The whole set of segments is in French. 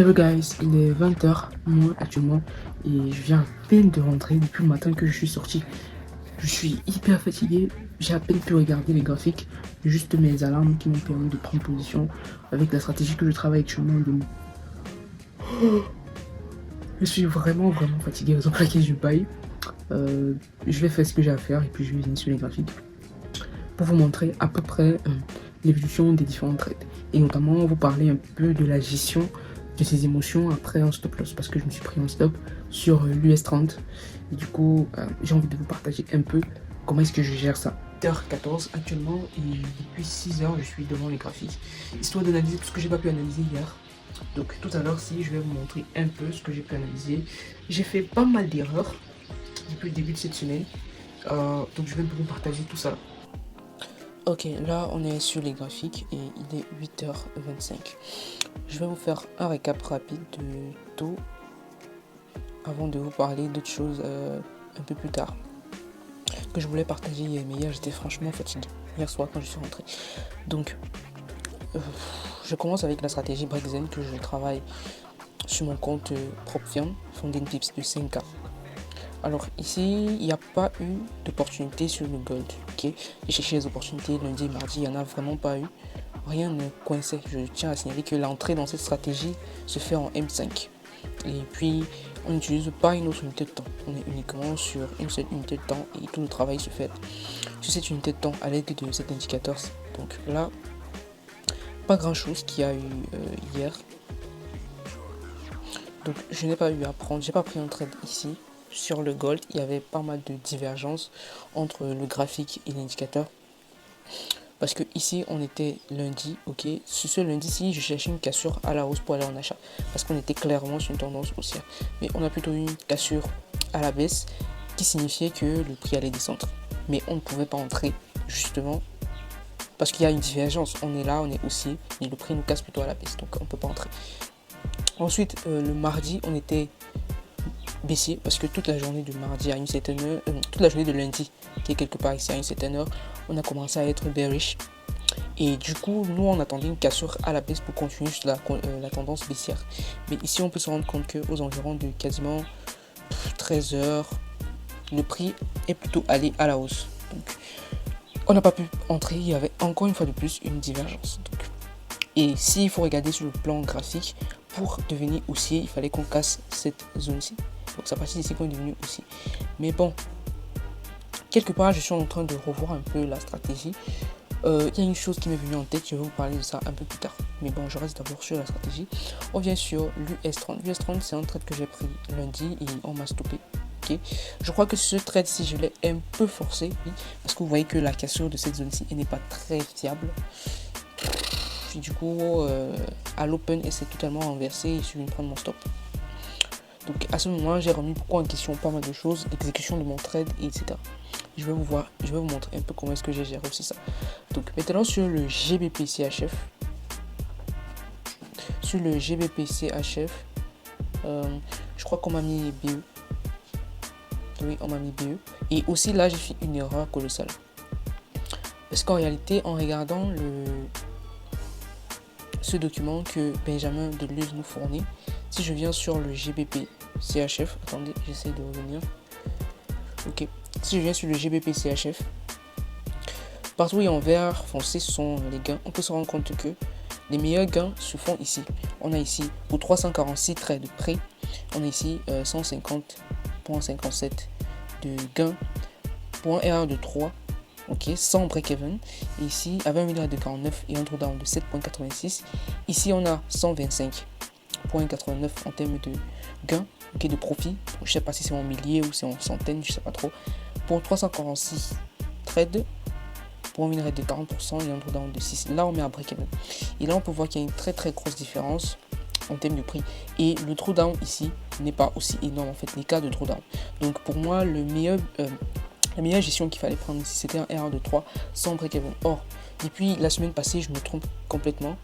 Hello guys, il est 20h, moi actuellement, et je viens à peine de rentrer depuis le matin que je suis sorti. Je suis hyper fatigué, j'ai à peine pu regarder les graphiques, juste mes alarmes qui m'ont permis de prendre position avec la stratégie que je travaille actuellement. Je suis vraiment fatigué, raison pour laquelle je baille. Je vais faire ce que j'ai à faire et puis je vais venir sur les graphiques pour vous montrer à peu près l'évolution des différents trades et notamment vous parler un peu de la gestion de ces émotions après un stop loss parce que je me suis pris un stop sur l'US 30 et du coup j'ai envie de vous partager un peu comment est-ce que je gère ça. 8h14 actuellement et depuis 6h je suis devant les graphiques histoire d'analyser tout ce que j'ai pas pu analyser hier. Donc tout à l'heure si je vais vous montrer un peu ce que j'ai pu analyser. J'ai fait pas mal d'erreurs depuis le début de cette semaine, donc je vais vous partager tout ça. Ok, là on est sur les graphiques et il est 8h25. Je vais vous faire un récap rapide de tout avant de vous parler d'autres choses un peu plus tard que je voulais partager hier. Mais hier j'étais franchement fatigué, hier soir quand je suis rentré. Donc je commence avec la stratégie Breakzen que je travaille sur mon compte propre firme, Funding Tips de 5K. Alors ici, il n'y a pas eu d'opportunité sur le gold. Ok, j'ai cherché les opportunités lundi et mardi, il n'y en a vraiment pas eu. Rien ne coinçait. Je tiens à signaler que l'entrée dans cette stratégie se fait en M5. Et puis, on n'utilise pas une autre unité de temps. On est uniquement sur une seule unité de temps et tout le travail se fait sur cette unité de temps à l'aide de cet indicateur. Donc là, pas grand chose qu'il y a eu hier. Donc je n'ai pas eu à prendre, j'ai pas pris un trade ici. Sur le gold, il y avait pas mal de divergences entre le graphique et l'indicateur. Parce que ici, on était lundi, ok. Sur ce lundi-ci, je cherchais une cassure à la hausse pour aller en achat. Parce qu'on était clairement sur une tendance haussière. Mais on a plutôt eu une cassure à la baisse qui signifiait que le prix allait descendre. Mais on ne pouvait pas entrer, justement, parce qu'il y a une divergence. On est là, on est haussier, et le prix nous casse plutôt à la baisse. Donc on ne peut pas entrer. Ensuite, le mardi, on était baissier parce que toute la journée de mardi à une certaine heure, toute la journée de lundi qui est quelque part ici à une certaine heure, on a commencé à être bearish et du coup nous on attendait une cassure à la baisse pour continuer sur la tendance baissière. Mais ici on peut se rendre compte que aux environs de quasiment 13 heures le prix est plutôt allé à la hausse. Donc on n'a pas pu entrer, il y avait encore une fois de plus une divergence. Donc, et s'il faut regarder sur le plan graphique, pour devenir haussier, il fallait qu'on casse cette zone-ci. Donc c'est à partir d'ici qu'on est devenu haussier. Mais bon, quelque part, je suis en train de revoir un peu la stratégie. Il y a une chose qui m'est venue en tête, je vais vous parler de ça un peu plus tard. Mais bon, je reste d'abord sur la stratégie. On vient sur l'US30. L'US30, c'est un trade que j'ai pris lundi et on m'a stoppé. Okay. Je crois que ce trade-ci, je l'ai un peu forcé, oui, parce que vous voyez que la cassure de cette zone-ci n'est pas très fiable. Puis du coup, à l'open, elle s'est totalement renversée et je suis venu prendre mon stop. Donc à ce moment, j'ai remis beaucoup en question pas mal de choses, l'exécution de mon trade, etc. Je vais vous montrer un peu comment est-ce que j'ai géré aussi ça. Donc maintenant sur le GBP CHF. Sur le GBP CHF, je crois qu'on m'a mis BE. Oui, on m'a mis BE. Et aussi là, j'ai fait une erreur colossale. Parce qu'en réalité, en regardant ce document que Benjamin Deleuze nous fournit, si je viens sur le GBP CHF, attendez, j'essaie de revenir. Ok, si je viens sur le GBP CHF, partout où il y a en vert foncé sont les gains. On peut se rendre compte que les meilleurs gains se font ici. On a ici pour 346 traits de prêt, on a ici 150.57 de gains pour un R de 3. Ok, sans break-even. Ici, avec un milliard de 49 et un drawdown de 7.86. Ici, on a 125.89 en termes de gains, ok, de profit. Je sais pas si c'est en milliers ou c'est en centaines, je sais pas trop. Pour 346 trades, pour un milliard de 40% et un drawdown de 6. Là, on met un break-even. Et là, on peut voir qu'il y a une très grosse différence en termes de prix. Et le drawdown ici n'est pas aussi énorme en fait, les cas de drawdown. Donc, pour moi, la meilleure gestion qu'il fallait prendre ici, c'était un R1 de 3 sans break-even. Or, depuis la semaine passée, je me trompe complètement.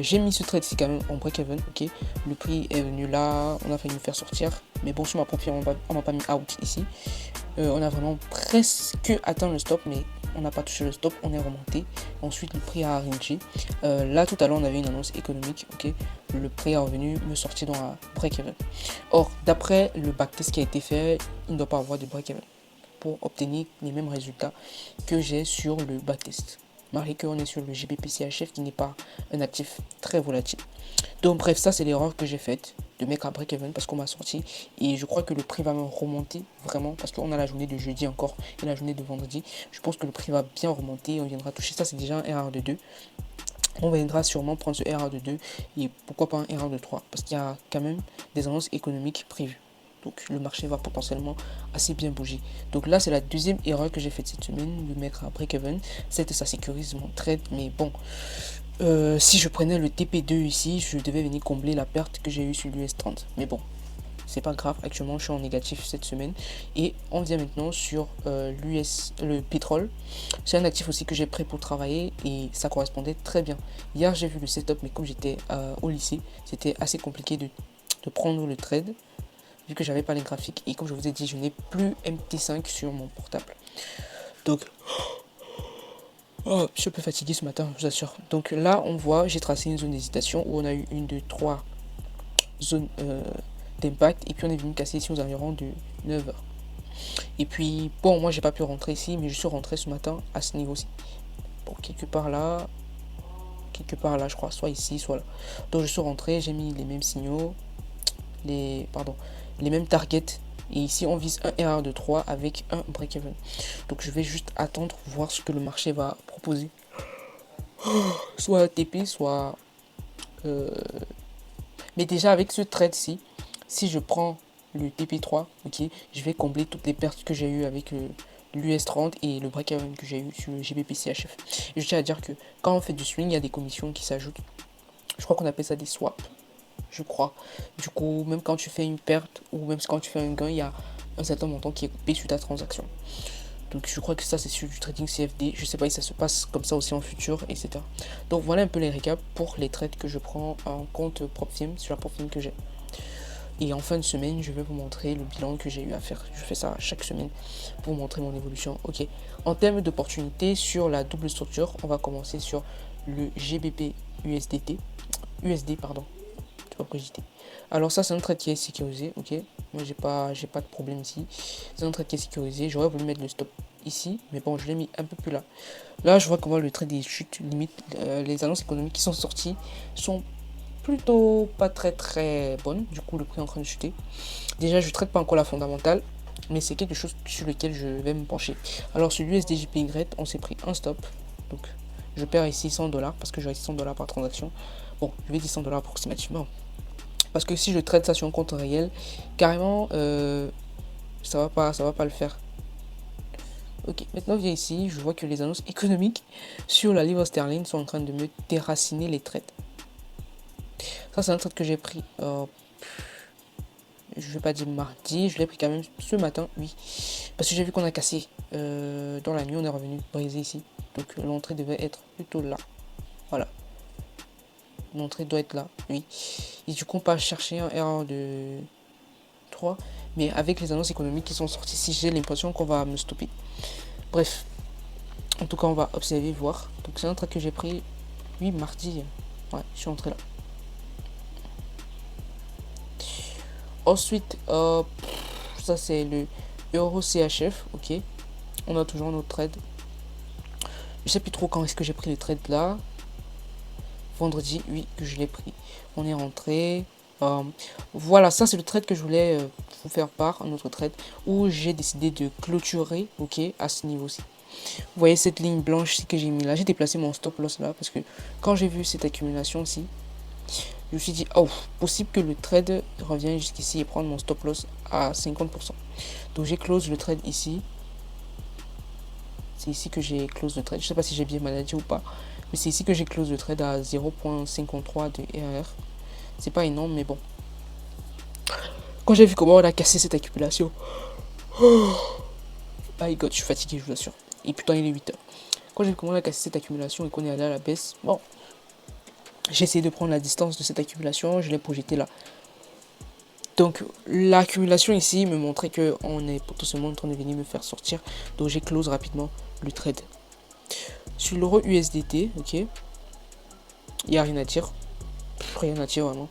J'ai mis ce trade ici quand même en break-even. Ok, le prix est venu là, on a failli me faire sortir. Mais bon, sur ma propre, on m'a pas mis out ici. On a vraiment presque atteint le stop, mais on n'a pas touché le stop, on est remonté. Ensuite, le prix a rangé. Là, tout à l'heure, on avait une annonce économique, ok. Le prix est revenu me sortir dans la break-even. Or, d'après le backtest qui a été fait, il ne doit pas avoir de break-even pour obtenir les mêmes résultats que j'ai sur le backtest. Malgré qu'on est sur le GBP/CHF qui n'est pas un actif très volatile. Donc bref, ça c'est l'erreur que j'ai faite de mettre un break-even parce qu'on m'a sorti. Et je crois que le prix va me remonter vraiment parce qu'on a la journée de jeudi encore et la journée de vendredi. Je pense que le prix va bien remonter. On viendra toucher ça, c'est déjà un RR de 2. On viendra sûrement prendre ce RR de 2 et pourquoi pas un RR de 3 parce qu'il y a quand même des annonces économiques prévues. Donc le marché va potentiellement assez bien bouger. Donc là c'est la deuxième erreur que j'ai faite cette semaine de mettre un break-even. C'est ça sécurise mon trade, mais bon. Si je prenais le TP2 ici, je devais venir combler la perte que j'ai eue sur l'US30. Mais bon, c'est pas grave. Actuellement, je suis en négatif cette semaine. Et on vient maintenant sur le pétrole. C'est un actif aussi que j'ai pris pour travailler et ça correspondait très bien. Hier, j'ai vu le setup, mais comme j'étais au lycée, c'était assez compliqué de prendre le trade vu que j'avais pas les graphiques. Et comme je vous ai dit, je n'ai plus MT5 sur mon portable. Donc, oh, je suis un peu fatigué ce matin, je vous assure. Donc là, on voit, j'ai tracé une zone d'hésitation où on a eu une, deux, trois zones d'impact. Et puis on est venu casser ici aux environs de 9h. Et puis, bon, moi, j'ai pas pu rentrer ici, mais je suis rentré ce matin à ce niveau-ci. Bon, quelque part là, je crois, soit ici, soit là. Donc je suis rentré, j'ai mis les mêmes signaux, les mêmes targets. Et ici, on vise un RR de 3 avec un break-even. Donc, je vais juste attendre, voir ce que le marché va proposer. Soit TP, soit... Mais déjà, avec ce trade-ci, si je prends le TP3, ok, je vais combler toutes les pertes que j'ai eues avec l'US30 et le break-even que j'ai eu sur le GBP/CHF. Et je tiens à dire que quand on fait du swing, il y a des commissions qui s'ajoutent. Je crois qu'on appelle ça des swaps. Je crois. Du coup, même quand tu fais une perte ou même quand tu fais un gain, il y a un certain montant qui est coupé sur ta transaction. Donc je crois que ça c'est sur du trading CFD. Je sais pas si ça se passe comme ça aussi en futur, etc. Donc voilà un peu les récaps pour les trades que je prends en compte PropFilm sur la PropFilm que j'ai. Et en fin de semaine, je vais vous montrer le bilan que j'ai eu à faire. Je fais ça chaque semaine pour vous montrer mon évolution. Ok. En termes d'opportunités sur la double structure, on va commencer sur le GBP USDT. USD, pardon. Alors ça c'est un trade qui est sécurisé, ok. Moi j'ai pas de problème ici. C'est un trade qui est sécurisé. J'aurais voulu mettre le stop ici, mais bon je l'ai mis un peu plus là. Là je vois comment le trade est chute limite. Les annonces économiques qui sont sorties sont plutôt pas très bonnes. Du coup le prix est en train de chuter. Déjà je trade pas encore la fondamentale, mais c'est quelque chose sur lequel je vais me pencher. Alors sur l'USDJPY, on s'est pris un stop. Donc je perds ici 100$ parce que j'aurai 100$ par transaction. Bon, je vais dire 100$ approximativement. Parce que si je traite ça sur un compte réel, carrément, ça va pas le faire. Ok, maintenant viens ici, je vois que les annonces économiques sur la livre sterling sont en train de me déraciner les trades. Ça c'est un trade que j'ai pris, je vais pas dire mardi, je l'ai pris quand même ce matin, oui. Parce que j'ai vu qu'on a cassé, dans la nuit on est revenu briser ici. Donc l'entrée devait être plutôt là, voilà. L'entrée doit être là, oui. Et du coup on va chercher un erreur de 3, mais avec les annonces économiques qui sont sorties ici, j'ai l'impression qu'on va me stopper. Bref, en tout cas on va observer, voir. Donc c'est un trade que j'ai pris, oui, mardi, ouais, je suis entré là. Ensuite, ça c'est le Euro CHF, ok. On a toujours notre trade. Je sais plus trop quand est-ce que j'ai pris le trade là. Vendredi, oui, que je l'ai pris. On est rentré. Voilà, ça c'est le trade que je voulais vous faire part, un autre trade, où j'ai décidé de clôturer, ok, à ce niveau-ci. Vous voyez cette ligne blanche que j'ai mis là, j'ai déplacé mon stop loss là, parce que quand j'ai vu cette accumulation-ci, je me suis dit, oh, possible que le trade revienne jusqu'ici et prendre mon stop loss à 50%. Donc j'ai close le trade ici. C'est ici que j'ai close le trade. Je sais pas si j'ai bien managé ou pas, mais c'est ici que j'ai close le trade à 0.53 de RR. C'est pas énorme, mais bon. Quand j'ai vu comment on a cassé cette accumulation, oh my god, je suis fatigué, je vous assure. Et putain, il est 8h. Quand j'ai vu comment on a cassé cette accumulation et qu'on est allé à la baisse, bon, j'ai essayé de prendre la distance de cette accumulation, je l'ai projeté là. Donc l'accumulation ici me montrait qu'on est potentiellement en train de venir me faire sortir. Donc j'ai close rapidement le trade. Sur l'euro USDT, ok, il n'y a rien à dire. Rien à dire vraiment.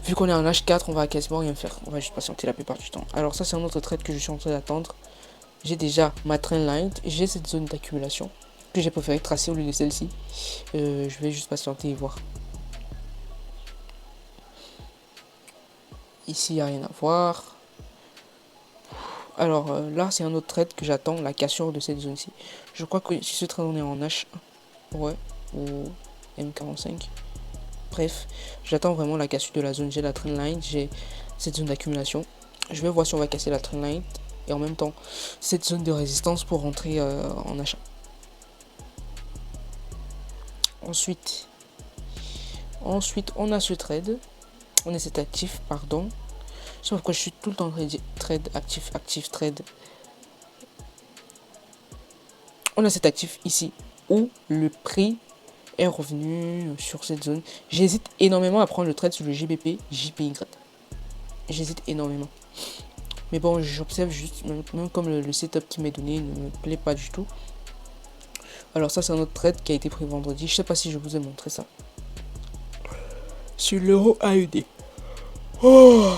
Vu qu'on est en H4, on va quasiment rien faire. On va juste patienter la plupart du temps. Alors ça, c'est un autre trade que je suis en train d'attendre. J'ai déjà ma trendline, j'ai cette zone d'accumulation que j'ai préféré tracer au lieu de celle-ci. Je vais juste patienter et voir. Ici, il n'y a rien à voir. Alors là, c'est un autre trade que j'attends, la cassure de cette zone-ci. Je crois que si ce trade on est en H1, ouais, ou M45. Bref, j'attends vraiment la cassure de la zone. J'ai la trendline, j'ai cette zone d'accumulation. Je vais voir si on va casser la trendline et en même temps cette zone de résistance pour rentrer en achat. Ensuite, on a ce trade. On a cet actif, pardon. Je sais pas pourquoi je suis tout le temps trade, actif, trade. On a cet actif ici où le prix est revenu sur cette zone. J'hésite énormément à prendre le trade sur le GBP, JPY. J'hésite énormément. Mais bon, j'observe juste, même comme le setup qui m'est donné ne me plaît pas du tout. Alors ça, c'est un autre trade qui a été pris vendredi. Je sais pas si je vous ai montré ça. Sur l'euro AUD. Oh.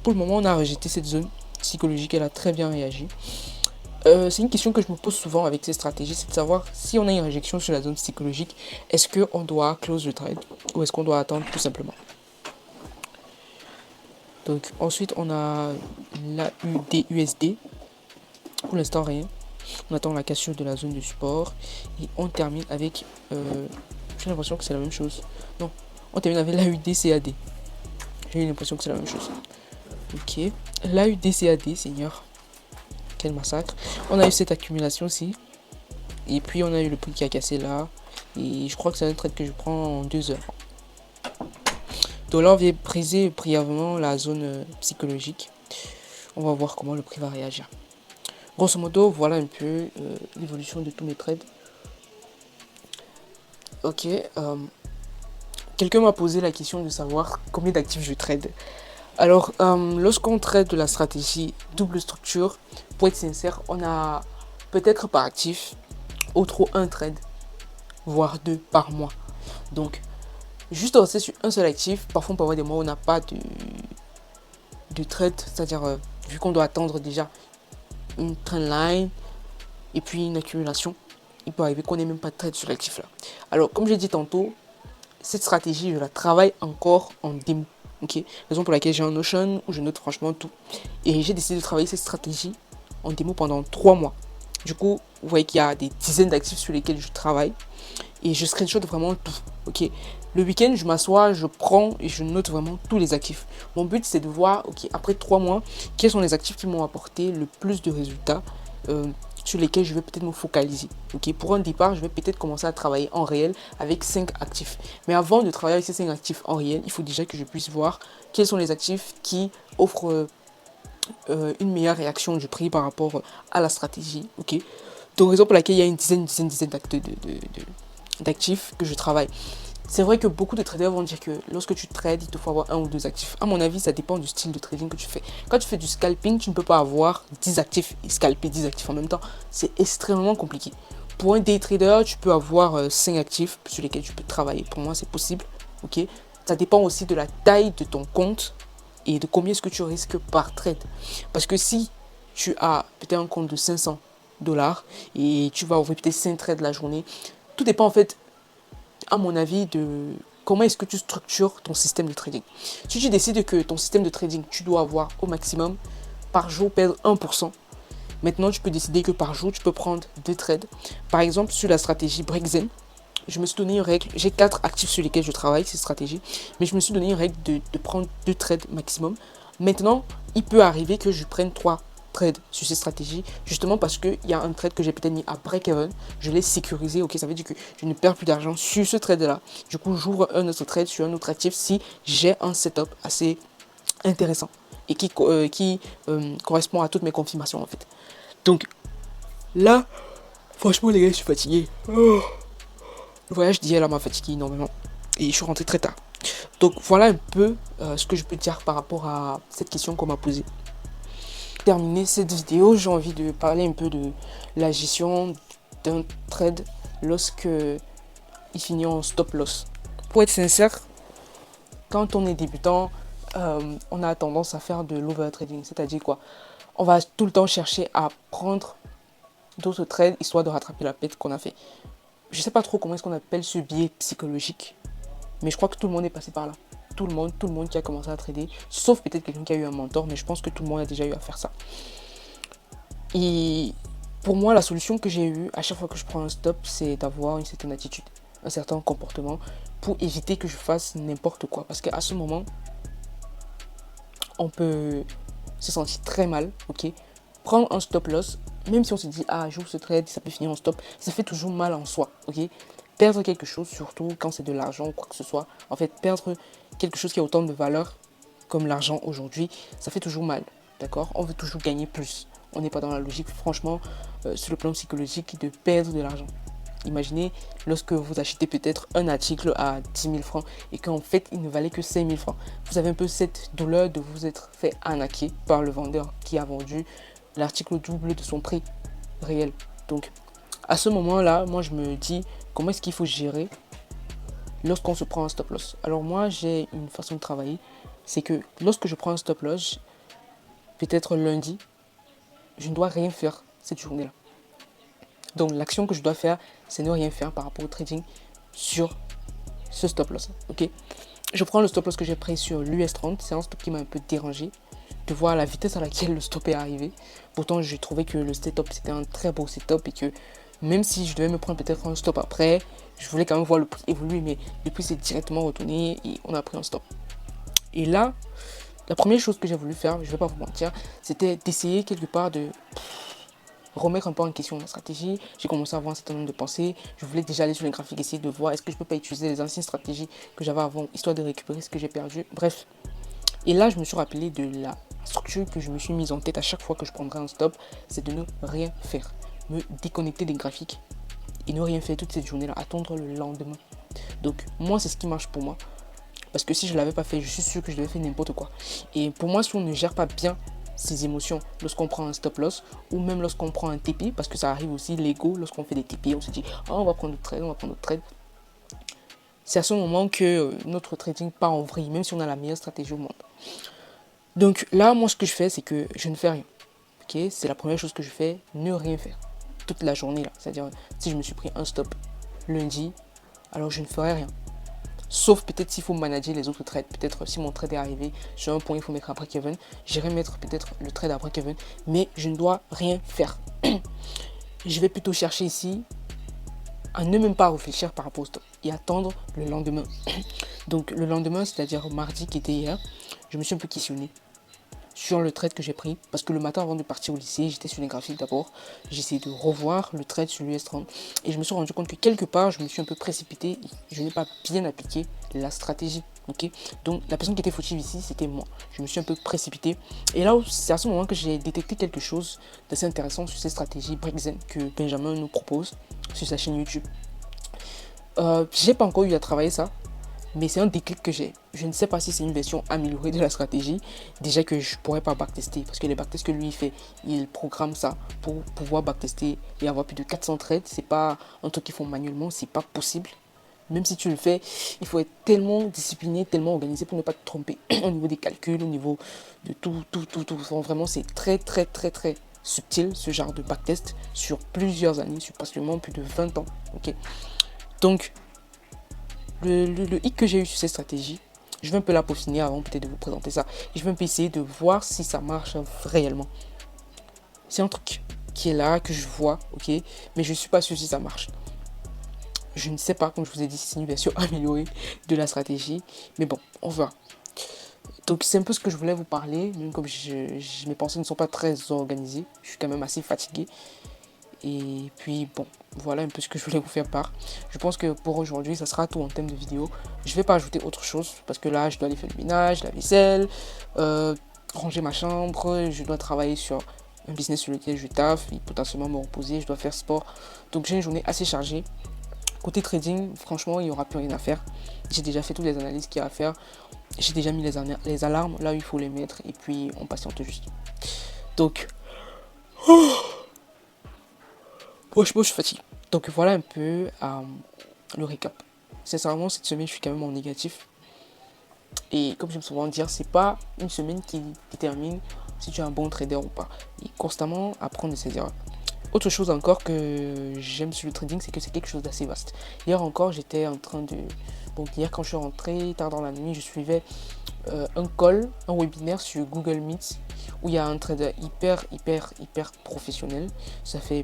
Pour le moment, on a rejeté cette zone psychologique. Elle a très bien réagi. C'est une question que je me pose souvent avec ces stratégies, c'est de savoir si on a une réjection sur la zone psychologique, est-ce qu'on doit close le trade ou est-ce qu'on doit attendre tout simplement. Donc ensuite on a la UDUSD, pour l'instant rien, on attend la cassure de la zone de support et on termine avec, j'ai l'impression que c'est la même chose, non, on termine avec la UDCAD, j'ai l'impression que c'est la même chose, ok, la UDCAD, seigneur. Quel massacre. On a eu cette accumulation aussi. Et puis on a eu le prix qui a cassé là. Et je crois que c'est un trade que je prends en 2 heures. Donc là on vient briser brièvement la zone psychologique. On va voir comment le prix va réagir. Grosso modo, voilà un peu l'évolution de tous mes trades. Ok. Quelqu'un m'a posé la question de savoir combien d'actifs je trade. Alors, lorsqu'on traite de la stratégie double structure, pour être sincère, on a peut-être par actif au trop un trade, voire 2 par mois. Donc, juste rester sur un seul actif, parfois on peut avoir des mois où on n'a pas de trade, c'est-à-dire vu qu'on doit attendre déjà une trendline et puis une accumulation, il peut arriver qu'on n'ait même pas de trade sur l'actif là. Alors, comme j'ai dit tantôt, cette stratégie, je la travaille encore en démo. Ok, raison pour laquelle j'ai un Notion où je note franchement tout. Et j'ai décidé de travailler cette stratégie en démo pendant 3 mois. Du coup, vous voyez qu'il y a des dizaines d'actifs sur lesquels je travaille. Et je screenshot vraiment tout. Ok, le week-end, je m'assois, je prends et je note vraiment tous les actifs. Mon but, c'est de voir, ok, après 3 mois, quels sont les actifs qui m'ont apporté le plus de résultats. Sur lesquels je vais peut-être me focaliser. Ok, pour un départ, je vais peut-être commencer à travailler en réel avec 5 actifs. Mais avant de travailler avec ces 5 actifs en réel, il faut déjà que je puisse voir quels sont les actifs qui offrent une meilleure réaction du prix par rapport à la stratégie. Ok, donc raison pour laquelle il y a une dizaine d'actifs que je travaille. C'est vrai que beaucoup de traders vont dire que lorsque tu trades, il te faut avoir 1 ou 2 actifs. À mon avis, ça dépend du style de trading que tu fais. Quand tu fais du scalping, tu ne peux pas avoir 10 actifs et scalper 10 actifs en même temps. C'est extrêmement compliqué. Pour un day trader, tu peux avoir 5 actifs sur lesquels tu peux travailler. Pour moi, c'est possible. Ok. Ça dépend aussi de la taille de ton compte et de combien est-ce que tu risques par trade. Parce que si tu as peut-être un compte de 500 $ et tu vas ouvrir peut-être 5 trades la journée, tout dépend en fait, à mon avis, de comment est-ce que tu structures ton système de trading. Si tu décides que ton système de trading, tu dois avoir au maximum par jour perdre 1%, maintenant tu peux décider que par jour, tu peux prendre 2 trades. Par exemple, sur la stratégie Breakzen, je me suis donné une règle, j'ai 4 actifs sur lesquels je travaille, cette stratégie, mais je me suis donné une règle de prendre 2 trades maximum. Maintenant, il peut arriver que je prenne 3 trade sur ces stratégies, justement parce qu'il y a un trade que j'ai peut-être mis à break-even, je l'ai sécurisé, ok, ça veut dire que je ne perds plus d'argent sur ce trade là. Du coup, j'ouvre un autre trade sur un autre actif si j'ai un setup assez intéressant et qui correspond à toutes mes confirmations en fait. Donc là, franchement les gars, je suis fatigué. Oh. Le voyage d'hier là m'a fatigué énormément et je suis rentré très tard. Donc voilà un peu ce que je peux dire par rapport à cette question qu'on m'a posée. Terminer cette vidéo, j'ai envie de parler un peu de la gestion d'un trade lorsque il finit en stop loss. Pour être sincère, quand on est débutant, on a tendance à faire de l'overtrading. C'est-à-dire quoi? On va tout le temps chercher à prendre d'autres trades histoire de rattraper la perte qu'on a fait. Je ne sais pas trop comment est-ce qu'on appelle ce biais psychologique, mais je crois que tout le monde est passé par là. Tout le monde qui a commencé à trader, sauf peut-être quelqu'un qui a eu un mentor, mais je pense que tout le monde a déjà eu à faire ça. Et pour moi, la solution que j'ai eue à chaque fois que je prends un stop, c'est d'avoir une certaine attitude, un certain comportement pour éviter que je fasse n'importe quoi. Parce qu'à ce moment, on peut se sentir très mal, ok? Prendre un stop loss, même si on se dit, ah, j'ouvre ce trade, ça peut finir en stop, ça fait toujours mal en soi, ok? Perdre quelque chose, surtout quand c'est de l'argent ou quoi que ce soit, en fait, perdre quelque chose qui a autant de valeur comme l'argent aujourd'hui, ça fait toujours mal, d'accord? On veut toujours gagner plus. On n'est pas dans la logique, franchement, sur le plan psychologique, de perdre de l'argent. Imaginez lorsque vous achetez peut-être un article à 10 000 francs et qu'en fait il ne valait que 5 000 francs. Vous avez un peu cette douleur de vous être fait arnaquer par le vendeur qui a vendu l'article au double de son prix réel. Donc à ce moment-là, moi je me dis comment est-ce qu'il faut gérer lorsqu'on se prend un stop loss. Alors moi j'ai une façon de travailler, c'est que lorsque je prends un stop loss, peut-être lundi, je ne dois rien faire cette journée-là. Donc l'action que je dois faire, c'est ne rien faire par rapport au trading sur ce stop loss. Ok, je prends le stop loss que j'ai pris sur l'US30. C'est un stop qui m'a un peu dérangé de voir la vitesse à laquelle le stop est arrivé. Pourtant, j'ai trouvé que le setup c'était un très beau setup et que même si je devais me prendre peut-être un stop après, je voulais quand même voir le prix évoluer. Mais le prix s'est directement retourné et on a pris un stop. Et là, la première chose que j'ai voulu faire, je ne vais pas vous mentir, c'était d'essayer quelque part de remettre un peu en question ma stratégie. J'ai commencé à avoir un certain nombre de pensées. Je voulais déjà aller sur les graphiques, essayer de voir est-ce que je peux pas utiliser les anciennes stratégies que j'avais avant, histoire de récupérer ce que j'ai perdu. Bref. Et là, je me suis rappelé de la structure que je me suis mise en tête à chaque fois que je prendrais un stop, c'est de ne rien faire. Me déconnecter des graphiques et ne rien faire toute cette journée-là, attendre le lendemain. Donc, moi, c'est ce qui marche pour moi. Parce que si je ne l'avais pas fait, je suis sûr que je devais faire n'importe quoi. Et pour moi, si on ne gère pas bien ses émotions lorsqu'on prend un stop loss ou même lorsqu'on prend un TP, parce que ça arrive aussi, l'ego, lorsqu'on fait des TP, on se dit oh, on va prendre notre trade, on va prendre notre trade. C'est à ce moment que notre trading part en vrille, même si on a la meilleure stratégie au monde. Donc là, moi, ce que je fais, c'est que je ne fais rien. Okay, c'est la première chose que je fais, ne rien faire toute la journée là. C'est-à-dire, si je me suis pris un stop lundi, alors je ne ferai rien. Sauf peut-être s'il faut manager les autres trades. Peut-être si mon trade est arrivé sur un point, il faut mettre après Kevin. J'irai mettre peut-être le trade après Kevin. Mais je ne dois rien faire. Je vais plutôt chercher ici à ne même pas réfléchir par rapport au stop et attendre le lendemain. Donc le lendemain, c'est-à-dire mardi qui était hier, je me suis un peu questionné sur le trade que j'ai pris. Parce que le matin avant de partir au lycée, j'étais sur les graphiques d'abord. J'ai essayé de revoir le trade sur l'US30. Et je me suis rendu compte que quelque part, je me suis un peu précipité. Je n'ai pas bien appliqué la stratégie. Okay, donc la personne qui était fautive ici, c'était moi. Je me suis un peu précipité. Et là, c'est à ce moment que j'ai détecté quelque chose d'assez intéressant sur ces stratégies Brickzen que Benjamin nous propose sur sa chaîne YouTube. J'ai pas encore eu à travailler ça. Mais c'est un déclic que j'ai. Je ne sais pas si c'est une version améliorée de la stratégie. Déjà que je ne pourrais pas backtester. Parce que les backtests que lui il fait, il programme ça pour pouvoir backtester et avoir plus de 400 trades. C'est pas un truc qu'ils font manuellement. C'est pas possible. Même si tu le fais, il faut être tellement discipliné, tellement organisé pour ne pas te tromper au niveau des calculs, au niveau de tout. Vraiment, c'est très subtil ce genre de backtest sur plusieurs années, sur pratiquement plus de 20 ans. Ok. Donc, le hic que j'ai eu sur cette stratégie, je vais un peu la peaufiner avant peut-être de vous présenter ça. Et je vais un peu essayer de voir si ça marche réellement. C'est un truc qui est là, que je vois, ok, mais je ne suis pas sûr si ça marche. Je ne sais pas, comme je vous ai dit, si c'est une version améliorée de la stratégie. Mais bon, on verra. Donc c'est un peu ce que je voulais vous parler, même comme mes pensées ne sont pas très organisées. Je suis quand même assez fatigué. Et puis bon, voilà un peu ce que je voulais vous faire part. Je pense que pour aujourd'hui, ça sera tout en termes de vidéo. Je ne vais pas ajouter autre chose parce que là, je dois aller faire le ménage, la vaisselle, ranger ma chambre. Je dois travailler sur un business sur lequel je taffe et potentiellement me reposer. Je dois faire sport. Donc j'ai une journée assez chargée. Côté trading, franchement, il n'y aura plus rien à faire. J'ai déjà fait toutes les analyses qu'il y a à faire. J'ai déjà mis les alarmes là où il faut les mettre. Et puis, on patiente juste. Donc, franchement, je suis fatigué. Donc voilà un peu le récap. Sincèrement, cette semaine, je suis quand même en négatif. Et comme j'aime souvent dire, c'est pas une semaine qui détermine si tu es un bon trader ou pas. Et constamment apprendre de ses erreurs. Autre chose encore que j'aime sur le trading, c'est que c'est quelque chose d'assez vaste. Hier encore, j'étais en train de... Donc hier, quand je suis rentré, tard dans la nuit, je suivais un webinaire sur Google Meet où il y a un trader hyper professionnel. Ça fait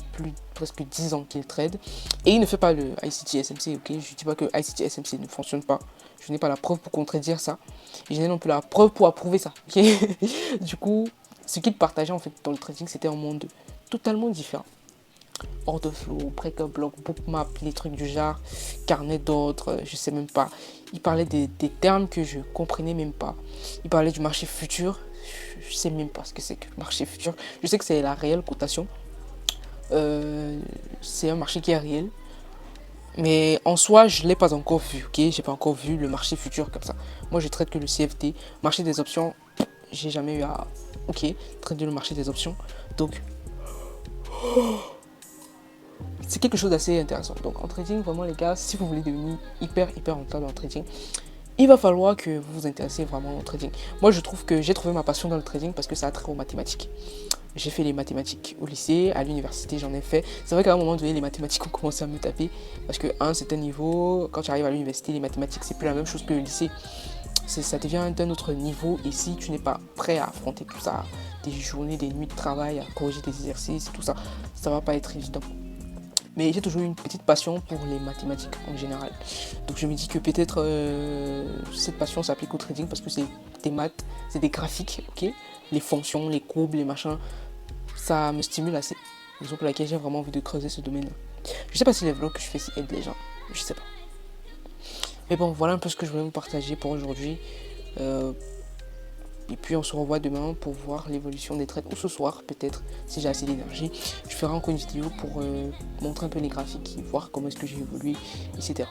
presque 10 ans qu'il trade. Et il ne fait pas le ICT SMC, ok? Je ne dis pas que ICT SMC ne fonctionne pas. Je n'ai pas la preuve pour contredire ça. Et je n'ai non plus la preuve pour approuver ça, ok? Du coup, ce qu'il partageait en fait dans le trading, c'était un monde totalement différent. Order flow, break-up block, bookmap, les trucs du genre, carnet d'ordre, je sais même pas. Il parlait des termes que je comprenais même pas. Il parlait du marché futur, je sais même pas ce que c'est que le marché futur. Je sais que c'est la réelle cotation. C'est un marché qui est réel. Mais en soi, je ne l'ai pas encore vu, ok? J'ai pas encore vu le marché futur comme ça. Moi, je traite que le CFD. Marché des options, j'ai jamais eu à, ok, traiter le marché des options. Donc, c'est quelque chose d'assez intéressant. Donc en trading, vraiment les gars, si vous voulez devenir hyper rentable en trading, il va falloir que vous vous intéressez vraiment au trading. Moi, je trouve que j'ai trouvé ma passion dans le trading parce que ça a trait aux mathématiques. J'ai fait les mathématiques au lycée, à l'université, j'en ai fait. C'est vrai qu'à un moment donné, les mathématiques ont commencé à me taper parce que à un certain niveau, quand tu arrives à l'université, les mathématiques, c'est plus la même chose que le lycée. Ça devient d'un autre niveau et si tu n'es pas prêt à affronter tout ça, des journées, des nuits de travail, à corriger tes exercices, tout ça, ça va pas être évident. Mais j'ai toujours eu une petite passion pour les mathématiques en général. Donc je me dis que peut-être cette passion s'applique au trading parce que c'est des maths, c'est des graphiques, ok? Les fonctions, les courbes, les machins, ça me stimule assez. Raison pour laquelle j'ai vraiment envie de creuser ce domaine-là. Je sais pas si les vlogs que je fais aident les gens, je sais pas. Mais bon, voilà un peu ce que je voulais vous partager pour aujourd'hui. Et puis on se revoit demain pour voir l'évolution des trades. Ou ce soir peut-être, si j'ai assez d'énergie. Je ferai encore une vidéo pour montrer un peu les graphiques, voir comment est-ce que j'ai évolué, etc.